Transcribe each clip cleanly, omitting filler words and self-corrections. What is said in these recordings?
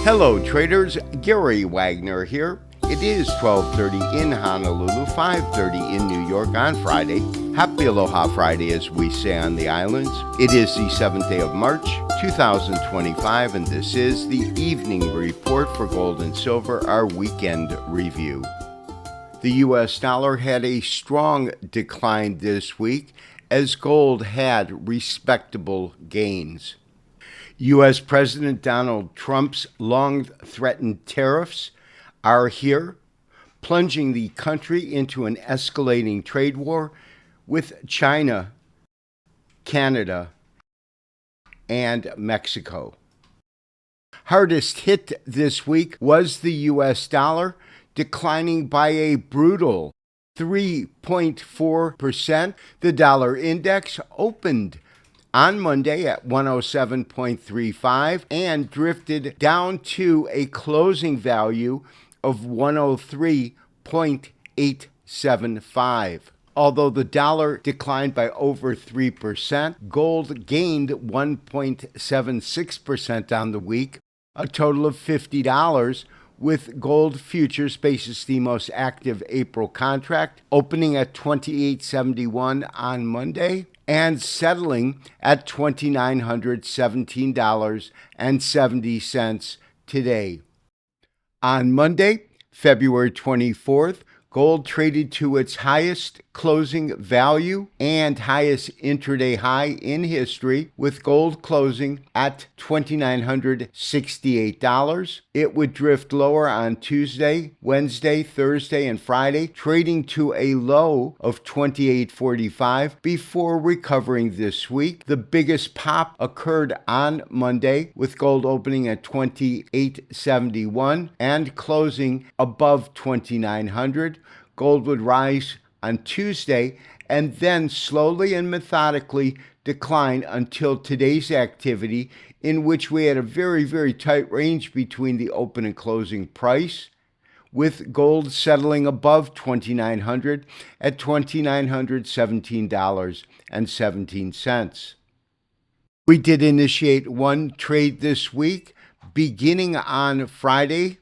Hello traders, Gary Wagner here. It is 12:30 in Honolulu, 5:30 in New York on Friday. Happy Aloha Friday, as we say on the islands. It is the 7th day of March, 2025, and this is the evening report for gold and silver, our weekend review. The U.S. dollar had a strong decline this week as gold had respectable gains. U.S. President Donald Trump's long-threatened tariffs are here, plunging the country into an escalating trade war with China, Canada, and Mexico. Hardest hit this week was the U.S. dollar, declining by a brutal 3.4%. The dollar index opened on Monday at 107.35 and drifted down to a closing value of 103.875. Although the dollar declined by over 3%, gold gained 1.76% on the week, a total of $50, with gold futures basis the most active April contract, opening at $28.71 on Monday and settling at $2,917.70 today. On Monday, February 24th, gold traded to its highest closing value and highest intraday high in history, with gold closing at $2,968. It would drift lower on Tuesday, Wednesday, Thursday, and Friday, trading to a low of $28.45 before recovering this week. The biggest pop occurred on Monday, with gold opening at $28.71 and closing above $2,900. Gold would rise on Tuesday and then slowly and methodically decline until today's activity, in which we had a very, very tight range between the open and closing price, with gold settling above $2,900 at $2,917.17. We did initiate one trade this week, beginning on Friday,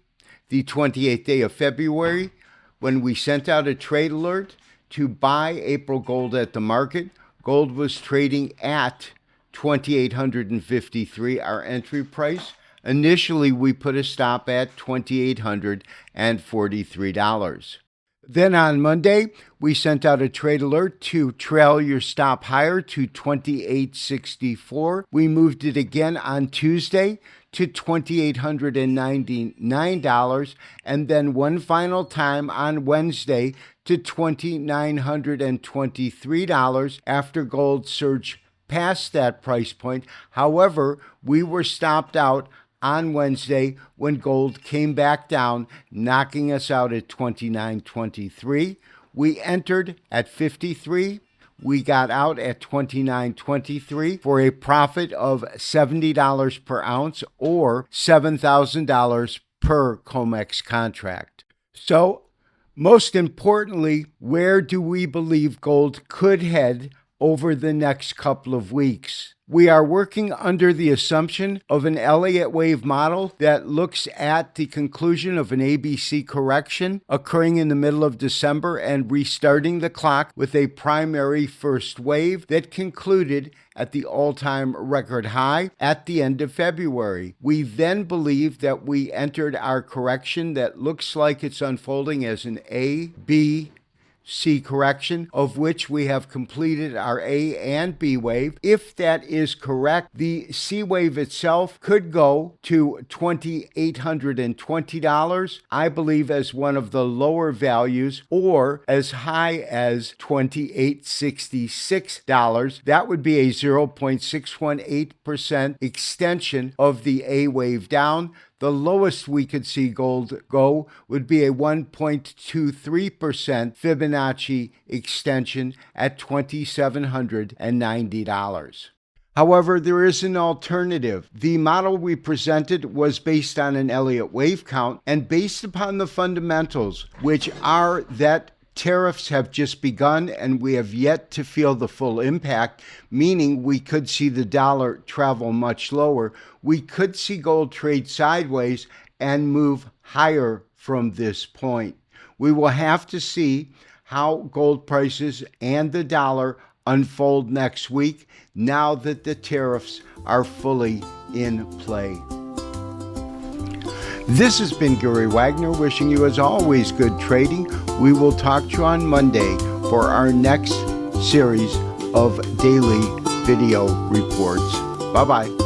the 28th day of February, when we sent out a trade alert to buy April gold at the market. Gold was trading at $2,853, our entry price. Initially, we put a stop at $2,843. Then on Monday, we sent out a trade alert to trail your stop higher to $2,864. We moved it again on Tuesday to $2,899, and then one final time on Wednesday to $2,923 after gold surged past that price point. However, we were stopped out on Wednesday when gold came back down, knocking us out at $29.23. We entered at $53. We got out at $29.23 for a profit of $70 per ounce, or $7,000 per COMEX contract. So, most importantly, where do we believe gold could head over the next couple of weeks? We are working under the assumption of an Elliott wave model that looks at the conclusion of an ABC correction occurring in the middle of December and restarting the clock with a primary first wave that concluded at the all-time record high at the end of February. We then believe that we entered our correction that looks like it's unfolding as an A, B, C correction, of which we have completed our A and B wave. If that is correct, the C wave itself could go to $2,820, I believe, as one of the lower values, or as high as $2,866. That would be a 0.618% extension of the A wave down. The lowest we could see gold go would be a 1.23% Fibonacci extension at $2,790. However, there is an alternative. The model we presented was based on an Elliott wave count and based upon the fundamentals, which are that Tariffs have just begun and we have yet to feel the full impact, meaning we could see the dollar travel much lower. We could see gold trade sideways and move higher from this point. We will have to see how gold prices and the dollar unfold next week now that the tariffs are fully in play. This has been Gary Wagner wishing you, as always, good trading. We will talk to you on Monday for our next series of daily video reports. Bye-bye.